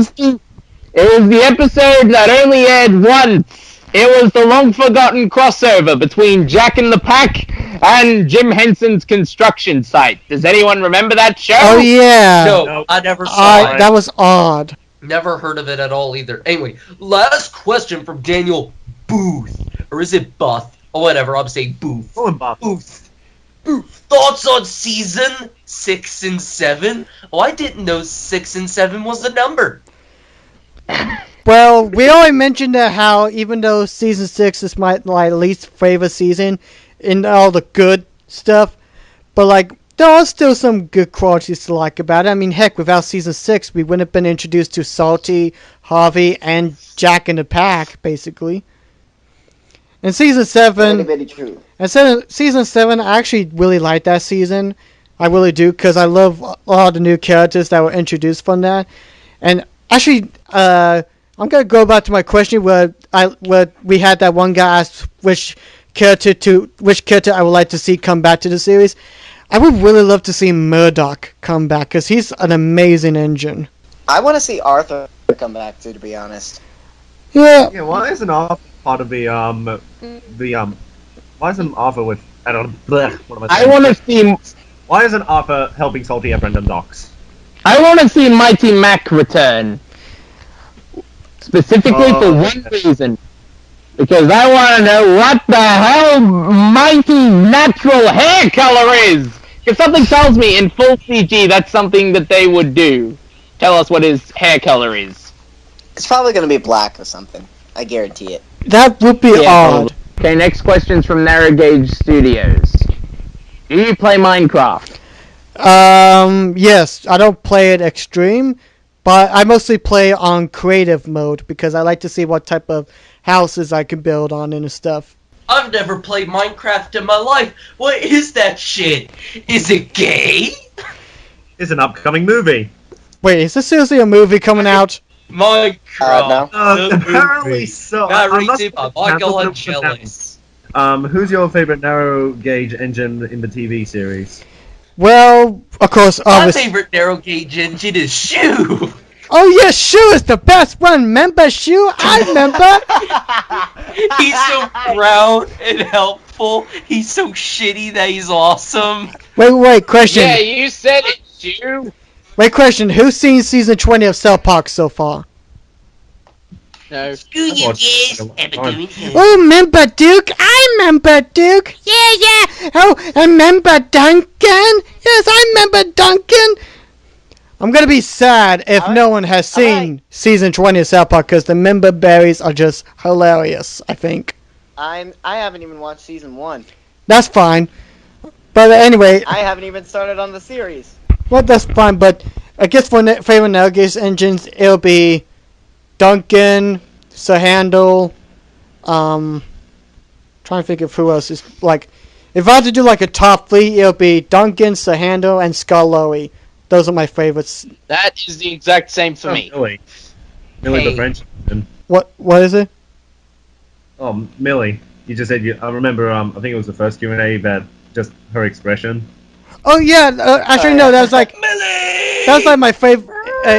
It was the episode that only aired once. It was the long-forgotten crossover between Jack and the Pack and Jim Henson's construction site. Does anyone remember that show? Oh yeah. No, I never saw it. That was odd. Never heard of it at all either. Anyway, last question from Daniel Buth. Or is it Buth? Or whatever, I'm saying Buth. Buth. Thoughts on season 6 and 7? Oh, I didn't know 6 and 7 was the number. Well, we already mentioned how even though season 6 is my least favorite season in all the good stuff, but like there are still some good qualities to like about it. I mean, heck, without season 6, we wouldn't have been introduced to Salty, Harvey, and Jack in the Pack, basically. And season 7, very true. And season 7, I actually really like that season. I really do, because I love all the new characters that were introduced from that. And actually, I'm gonna go back to my question where we had that one guy ask which character I would like to see come back to the series. I would really love to see Murdoch come back, because he's an amazing engine. I want to see Arthur come back too, to be honest. Yeah. Yeah. Why isn't Arthur part of why isn't Arthur with? I don't. Bleh, what am I saying? I want to see. Why isn't Arthur helping Salty at Random Docks? I want to see Mighty Mac return. Specifically for one reason. Because I want to know what the hell Mighty natural hair color is! If something tells me in full CG that's something that they would do. Tell us what his hair color is. It's probably going to be black or something. I guarantee it. That would be odd. Okay, next question's from Narrow Gauge Studios. Do you play Minecraft? Yes. I don't play it extreme, but I mostly play on creative mode because I like to see what type of houses I can build on and stuff. I've never played Minecraft in my life. What is that shit? Is it gay? It's an upcoming movie. Wait, is this seriously a movie coming out? Minecraft. No. Apparently so. I'm jealous. Who's your favorite narrow gauge engine in the TV series? Well, of course, My obviously. favorite narrow gauge engine is Shoe. Oh yes, Shoe is the best one. Remember Shoe? I remember. He's so proud and helpful. He's so shitty that he's awesome. Wait, question. Yeah, you said it, Shoe. Wait, question. Who's seen season 20 of South Park so far? No. Screw you, yes. Oh, remember Duke? I remember Duke. Yeah. Oh, I remember Duncan. Yes, I remember Duncan. I'm gonna be sad if no one has seen season 20 of South Park because the member berries are just hilarious. I think. I haven't even watched season 1. That's fine. But anyway. I haven't even started on the series. Well, that's fine. But I guess for favorite Navigation engines, it'll be Duncan, Sir Handel. Trying to think of who else is like. If I had to do like a top 3, it'll be Duncan, Sir Handel, and Scully. Those are my favorites. That is the exact same for me. Millie. Millie the Hey. French. And, What is it? oh, Millie. You just said I remember. I think it was the first Q&A that just her expression. Oh yeah, actually no, that was like my favorite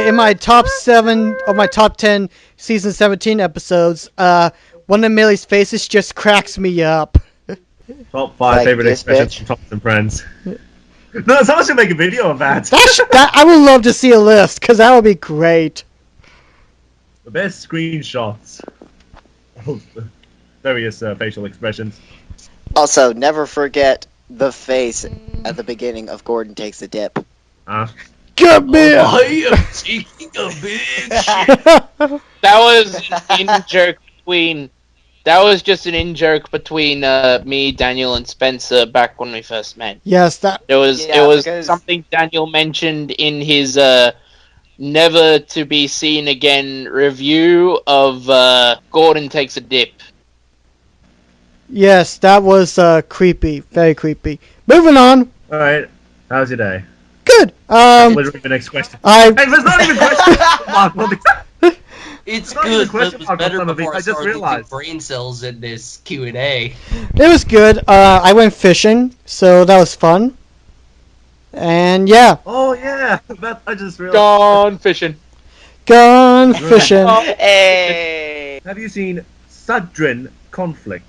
in my top 7 or my top 10 season 17 episodes. One of Millie's faces just cracks me up. Top 5 Like favorite this expressions bitch. from Thomas and Friends. No, someone should make a video of that. That I would love to see a list because that would be great. The best screenshots of the various facial expressions. Also, never forget the face at the beginning of Gordon Takes a Dip. Get me! I am taking a big shit. That was an in-joke between... That was just an in-joke between me, Daniel, and Spencer back when we first met. Yes, that. It was because- something Daniel mentioned in his never to be seen again review of Gordon Takes a Dip. Yes, that was creepy, very creepy. Moving on. Alright, how's your day? Good. Literally the next question. Hey, there's not even a question mark on the- It's Not even good, a question but it was mark on better some of these, before I I just started losing realized. brain cells in this Q&A. It was good. I went fishing, so that was fun. And yeah, Oh yeah, that I just realized. Gone fishing. gone fishing. Hey! Have you seen Sudrin Conflict?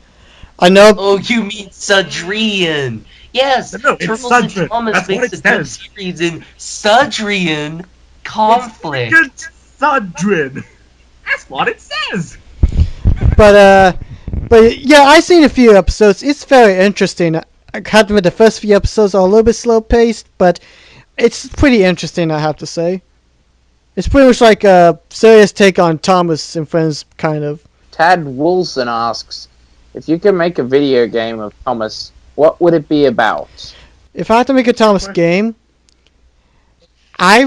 I know. Oh, you mean Sudrian? Yes, No, it's Turtles and Sudrin. Thomas That's what makes it a dub says. series in Sudrian Conflict. Good Sudrin. That's what it says. But yeah, I've seen a few episodes. It's very interesting. I have to admit the first few episodes are a little bit slow paced, but it's pretty interesting, I have to say. It's pretty much like a serious take on Thomas and Friends, kind of. Tad Woolson asks, if you could make a video game of Thomas, what would it be about? If I had to make a Thomas game, I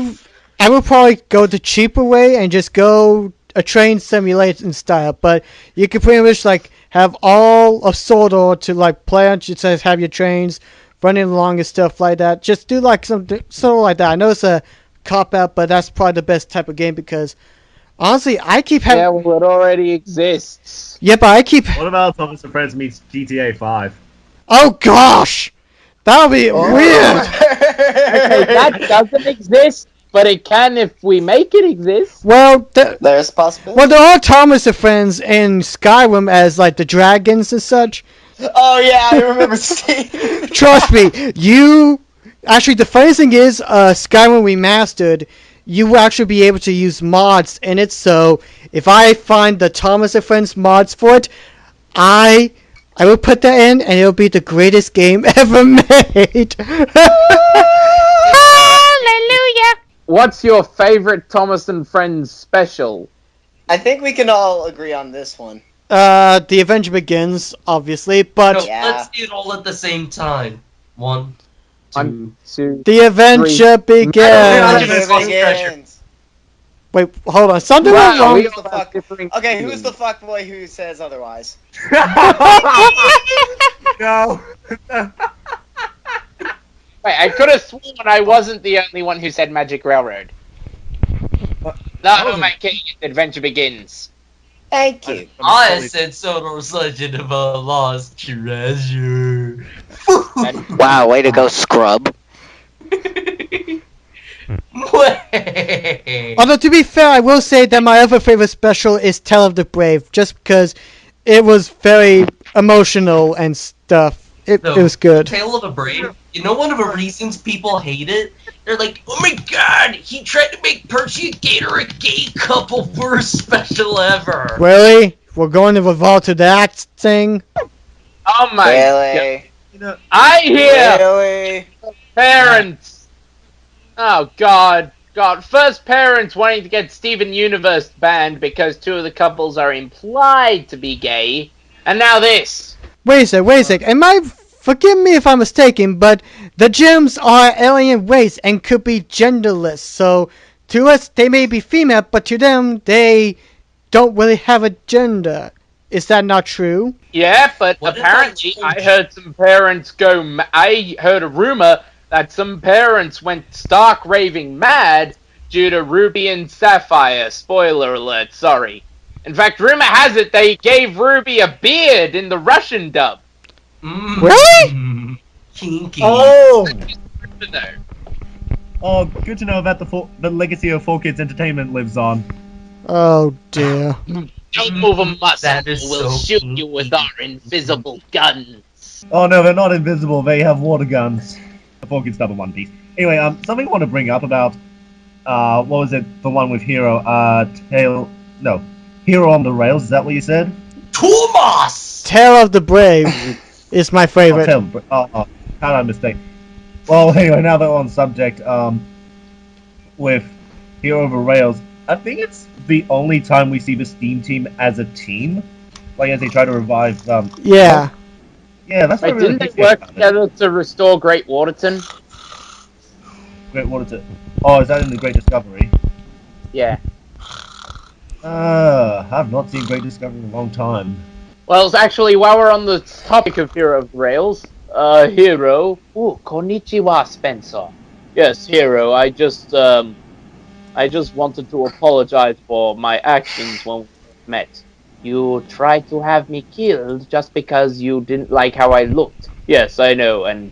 would probably go the cheaper way and just go a train simulation style. But you could pretty much like have all of Sodor to like play on. You just have your trains running along and stuff like that. Just do like something sort of like that. I know it's a cop out, but that's probably the best type of game because honestly, I keep having. Yeah, well, it already exists. Yeah, but I keep. What about Thomas and Friends meets GTA 5? Oh gosh, that would be weird. Okay, that doesn't exist, but it can if we make it exist. Well, There's a possibility. well, there are Thomas and Friends in Skyrim as like the dragons and such. Oh yeah, I remember seeing. Trust me, you. Actually, the funny thing is, Skyrim Remastered, you will actually be able to use mods in it. So if I find the Thomas and Friends mods for it, I will put that in, and it'll be the greatest game ever made. Hallelujah! What's your favorite Thomas and Friends special? I think we can all agree on this one. The Avenger Begins, obviously, but No, Yeah. let's do it all at the same time. 1, 2. 1, 2. the Avenger Begins. Begins. Wait, hold on. Something Wow, went wrong. we Who's all the have fuck? differing Okay, who's the opinions. fuck boy who says otherwise? No. Wait, I could have sworn I wasn't the only one who said Magic Railroad. What? No, wasn't- my king, Adventure Begins. Thank you. I said Sodor's Legend of a Lost Treasure. Wow, way to go, scrub. Way. Although, to be fair, I will say that my other favorite special is Tale of the Brave, just because it was very emotional and stuff. It was good. Tale of the Brave. You know one of the reasons people hate it? They're like, oh my god, he tried to make Percy and Gator a gay couple, worst special ever. Really? We're going to revolve to that thing? Oh my god. Really? You know, I hear Really? parents. Oh god. God. First parents wanting to get Steven Universe banned because two of the couples are implied to be gay. And now this. Wait a sec. Forgive me if I'm mistaken, but the gems are alien race and could be genderless. So, to us, they may be female, but to them, they don't really have a gender. Is that not true? Yeah, but What if apparently I I heard some parents go... I heard a rumor that some parents went stark raving mad due to Ruby and Sapphire. Spoiler alert, sorry. In fact, rumor has it they gave Ruby a beard in the Russian dub. Really? Kinky. Oh! No. Oh, good to know that the legacy of 4Kids Entertainment lives on. Oh dear. Don't move a muscle, That is we'll so shoot kinky. you with our invisible guns. Oh no, they're not invisible. They have water guns. The 4Kids dub in One Piece. Anyway, something I want to bring up about what was it? The one with Hero. Hero on the Rails. Is that what you said? Thomas! Tale of the Brave is my favorite. How did I mistake? Well, anyway, now that we're on subject, with Hero Over Rails, I think it's the only time we see the Steam team as a team, like as they try to revive. Yeah. Yeah, that's what I Wait, really didn't they appreciate work about it. together to restore Great Waterton? Great Water. Oh, is that in the Great Discovery? Yeah. I've not seen Great Discovery in a long time. Well, it's actually, while we're on the topic of Hero of Rails, Hero. Ooh, konnichiwa, Spencer. Yes, Hero, I just wanted to apologize for my actions when we met. You tried to have me killed just because you didn't like how I looked. Yes, I know, and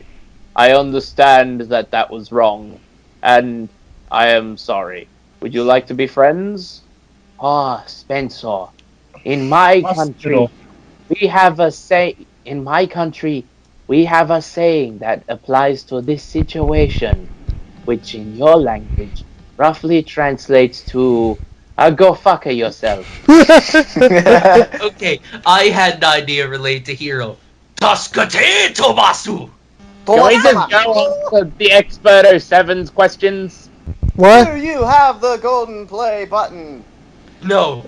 I understand that that was wrong, and I am sorry. Would you like to be friends? Ah, Spencer. In my country, we have a saying that applies to this situation, which in your language roughly translates to go fuck yourself. Okay, I had an idea related to Hero. Taskate Tomasu! Can we just go on to the Expert 07's questions? What? you have the golden play button? No,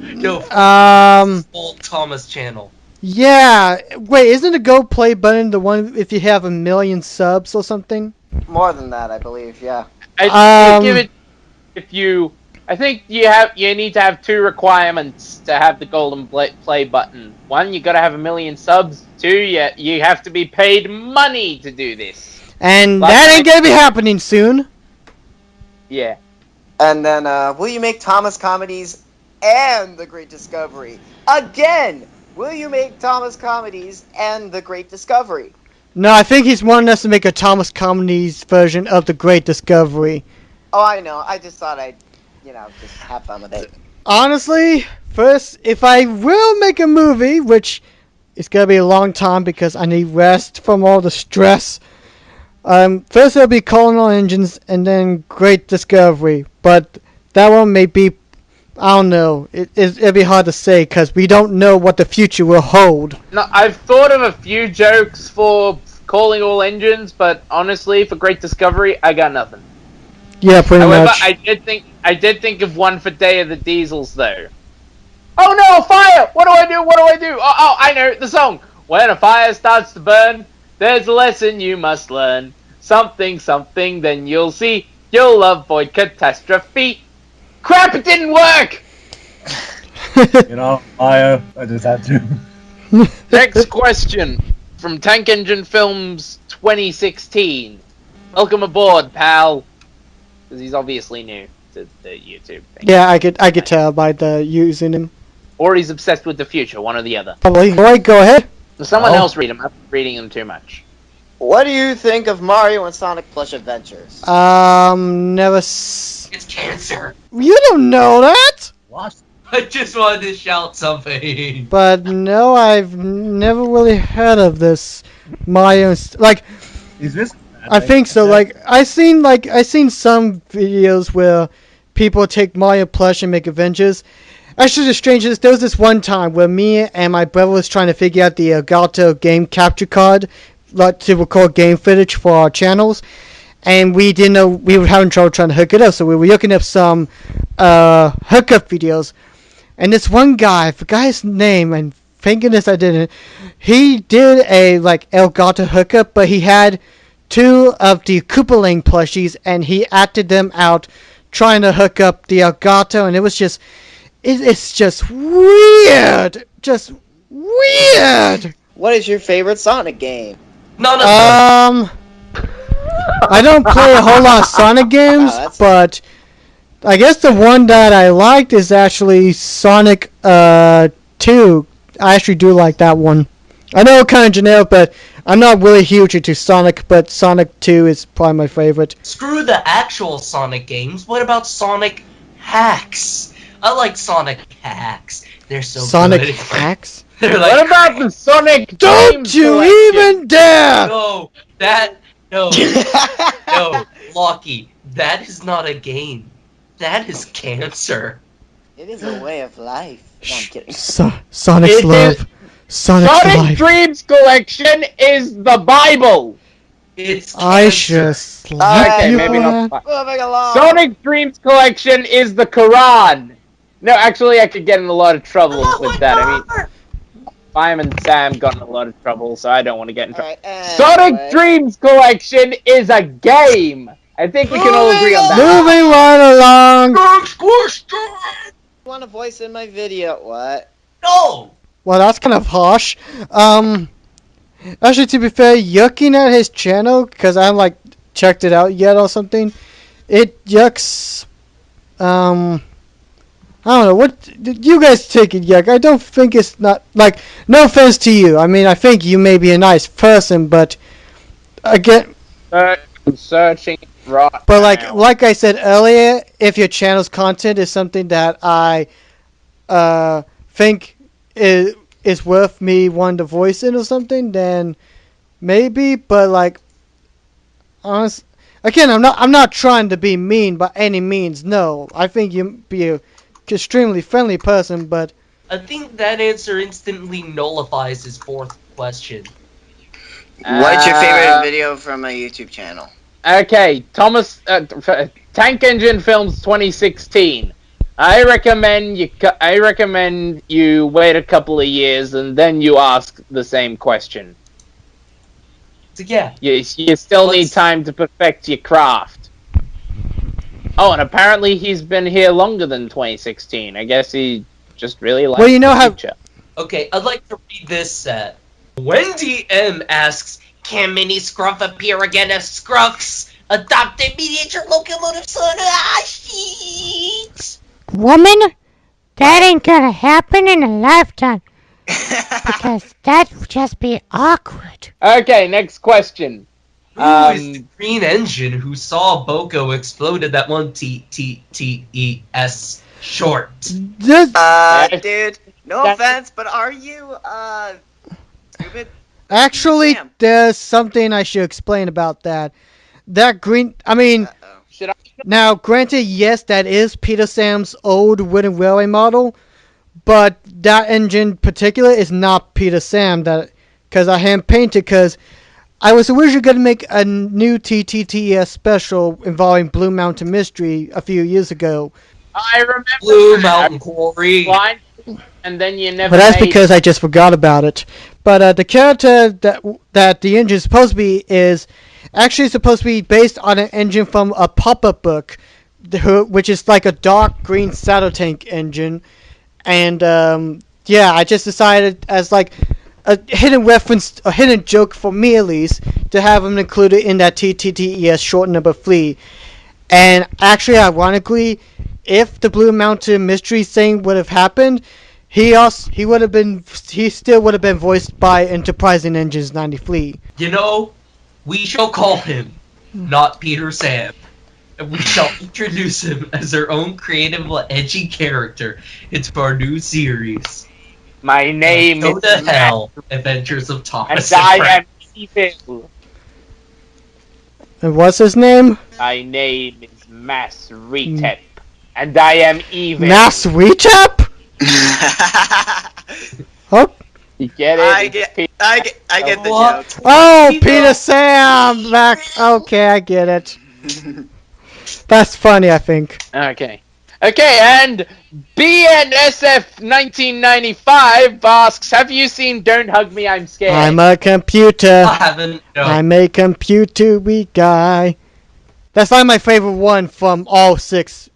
Paul Thomas channel. Yeah. Wait, isn't the Go Play button the one if you have 1 million subs or something? More than that, I believe. Yeah. I give it if you. I think you need to have 2 requirements to have the golden play button. 1, you gotta have 1 million subs. 2, you have to be paid money to do this. And that ain't gonna be happening soon. Yeah. And then, will you make Thomas Comedies and The Great Discovery? Again! Will you make Thomas Comedies and The Great Discovery? No, I think he's wanting us to make a Thomas Comedies version of The Great Discovery. Oh, I know. I just thought I'd, just have fun with it. Honestly, first, if I will make a movie, which is gonna be a long time because I need rest from all the stress. First it'll be Colonial Engines and then Great Discovery, but that one may be, I don't know, it'll be hard to say because we don't know what the future will hold. No, I've thought of a few jokes for Calling All Engines, but honestly, for Great Discovery, I got nothing. Yeah, pretty However, much. I did think of one for Day of the Diesels, though. Oh no, fire! What do I do? What do I do? Oh, I know, the song. When a fire starts to burn, there's a lesson you must learn. Something, something, then you'll see. You'll avoid catastrophe. Crap, it didn't work! I just had to. Next question from Tank Engine Films 2016. Welcome aboard, pal. Because he's obviously new to the YouTube thing. Yeah, I could tell by the username. Or he's obsessed with the future, one or the other. Probably. Alright, go ahead. Someone else read him. I'm reading him too much. What do you think of Mario and Sonic Plush Adventures? Never. It's cancer. You don't know that. What? I just wanted to shout something. But no, I've never really heard of this Mario. Like, Is this? I think so. Like, I seen some videos where people take Mario plush and make Avengers. Actually, the strangest, there was this one time where me and my brother was trying to figure out the Elgato game capture card, like to record game footage for our channels, and we didn't know, we were having trouble trying to hook it up, so we were looking up some hookup videos, and this one guy, I forgot his name, and thank goodness I didn't, he did a like Elgato hookup, but he had 2 of the Koopaling plushies, and he acted them out trying to hook up the Elgato, and it was just, it's just weird, just weird. What is your favorite Sonic game? None of them. I don't play a whole lot of Sonic games, but I guess the one that I liked is actually Sonic 2. I actually do like that one. I know it's kind of generic, but I'm not really huge into Sonic, but Sonic 2 is probably my favorite. Screw the actual Sonic games. What about Sonic hacks? I like Sonic hacks. They're so Sonic good. hacks? They're like, What about the Sonic Don't Games you Collection? even dare! no, Locky, that is not a game. That is cancer. It is a way of life. No, I'm kidding. Sonic's It love. is- Sonic's Sonic life. Dreams Collection is the Bible. It's I cancer. just like Okay, you, maybe man. not. Moving along. Sonic Dreams Collection is the Quran. No, actually, I could get in a lot of trouble with that. I mean, Fireman Sam got in a lot of trouble, so I don't want to get in trouble. Alright, Sonic Dreams Collection is a game. I think we can all agree on that. Moving right along. Next question. Want a voice in my video? What? No. Well, that's kind of harsh. Actually, to be fair, looking at his channel, because I haven't, like, checked it out yet or something, it yucks, I don't know, what, you guys take it, yuck. I don't think it's not, like, no offense to you. I mean, I think you may be a nice person, but, again, I'm searching right but, now. like I said earlier, if your channel's content is something that I, think is worth me wanting to voice it or something, then maybe. But like, honest, again, I'm not trying to be mean by any means. No, I think you be a extremely friendly person, but I think that answer instantly nullifies his fourth question. What's your favorite video from my YouTube channel? Okay, Thomas, Tank Engine Films 2016. I recommend you wait a couple of years and then you ask the same question. So yeah, You still need time to perfect your craft. Oh, and apparently he's been here longer than 2016. I guess he just really likes well, you know the how. future. okay, I'd like to read this set. Wendy M asks, can Mini Scruff appear again as Scruff's adopted miniature locomotive son? Ah, shit! Woman, that ain't gonna happen in a lifetime. Because that would just be awkward. Okay, next question. Who is the green engine who saw Boko exploded that one TTTES short? This, Dude, no offense, but are you, stupid? actually, Damn. there's something I should explain about that. That green. I mean, Should I? now, granted, yes, that is Peter Sam's old wooden railway model, but that engine in particular is not Peter Sam, that because I hand painted, because I was originally going to make a new TTTES special involving Blue Mountain Mystery a few years ago, I remember. Blue Mountain Quarry. Blind, and then you never. but that's made because I just forgot about it. But the character that the engine is supposed to be is actually supposed to be based on an engine from a pop-up book, which is like a dark green saddle tank engine. And yeah, I just decided as like a hidden reference, a hidden joke for me at least, to have him included in that TTTES short number 3. And actually, ironically, if the Blue Mountain Mystery thing would have happened, he still would have been voiced by Enterprising Engines 93. You know, we shall call him not Peter Sam. And we shall introduce him as our own creative, edgy character into our new series. My name Go is to Hell, Adventures of and Thomas I and am Friends. evil. And what's his name? My name is Mass Retep, and I am evil. Mass Recap? Oh, You get it? I get the What? joke. oh, Peter Peter Sam! Back. Okay, I get it. That's funny, I think. Okay. Okay, and BNSF1995 asks, have you seen Don't Hug Me, I'm Scared? I'm a computer. I haven't. No. I'm a computer-y guy. That's like my favorite one from all 6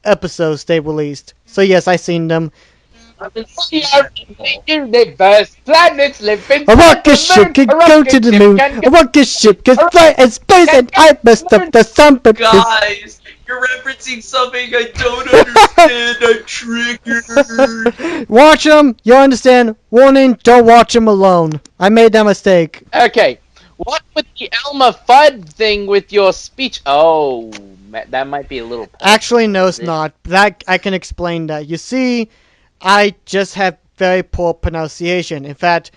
episodes they released. So yes, I seen them. We are in the universe. Planets live in A rocket ship can go to the moon. A rocket ship can fly in space, and I messed up the sun. But Guys, you're referencing something I don't understand. I'm triggered. watch them. You understand? Warning: don't watch them alone. I made that mistake. Okay, what with the Elmer Fudd thing with your speech? Oh, that might be a little. Actually, no, it's not. That I can explain that. You see, I just have very poor pronunciation. In fact,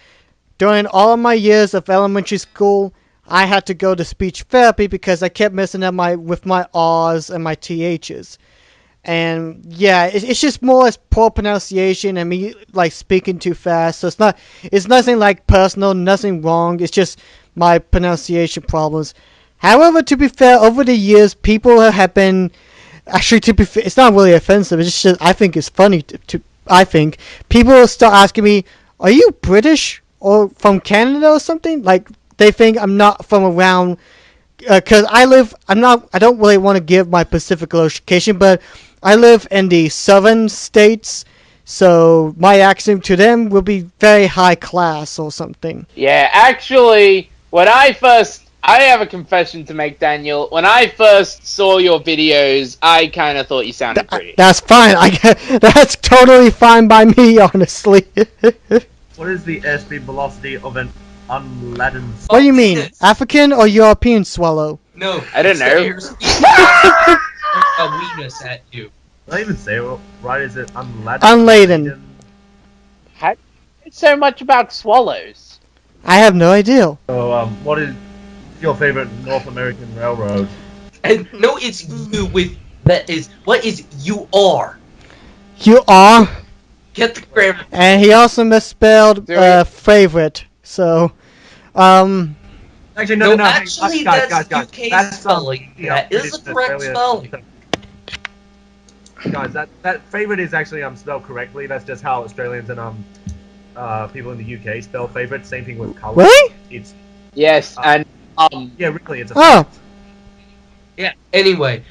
during all of my years of elementary school, I had to go to speech therapy because I kept messing up with my R's and my TH's. And yeah, it's just more or less poor pronunciation and me like speaking too fast. So it's nothing like personal, nothing wrong. It's just my pronunciation problems. However, to be fair, over the years, people have been actually, to be fair, it's not really offensive. It's just I think it's funny I think people start asking me, "Are you British or from Canada or something?" Like they think I'm not from around. Because I don't really want to give my specific location, but I live in the southern states, so my accent to them will be very high class or something. Yeah, actually, I have a confession to make, Daniel. When I first saw your videos, I kind of thought you sounded British. That's fine. That's totally fine by me, honestly. What is the airspeed velocity of an unladen? What do you mean, African or European swallow? No, I don't know. A weakness at you. Did I even say it right? Is it unladen? Unladen. How it's so much about swallows? I have no idea. So, what is your favorite North American railroad? And no, it's you with that is what is you are. You are. Get the grammar. And he also misspelled favorite. So, Actually, no. Actually, guys, that's UK that's spelling. That is the correct spelling. Guys, that favorite is actually spelled correctly. That's just how Australians and people in the UK spell favorite. Same thing with colour. Really? It's Yes, and yeah, really, it's a Oh. Yeah. Anyway,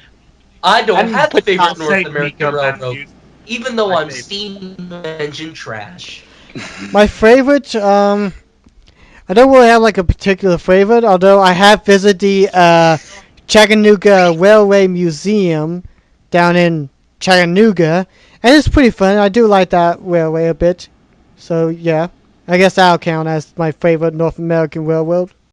I don't And have a put favorite I'll North say American Nico railroad, Matthews. even though My I'm favorite. steam engine trash. My favorite, I don't really have like a particular favorite, although I have visited the Chattanooga Railway Museum down in Chattanooga, and it's pretty fun. I do like that railway a bit. So yeah, I guess that'll count as my favorite North American railroad.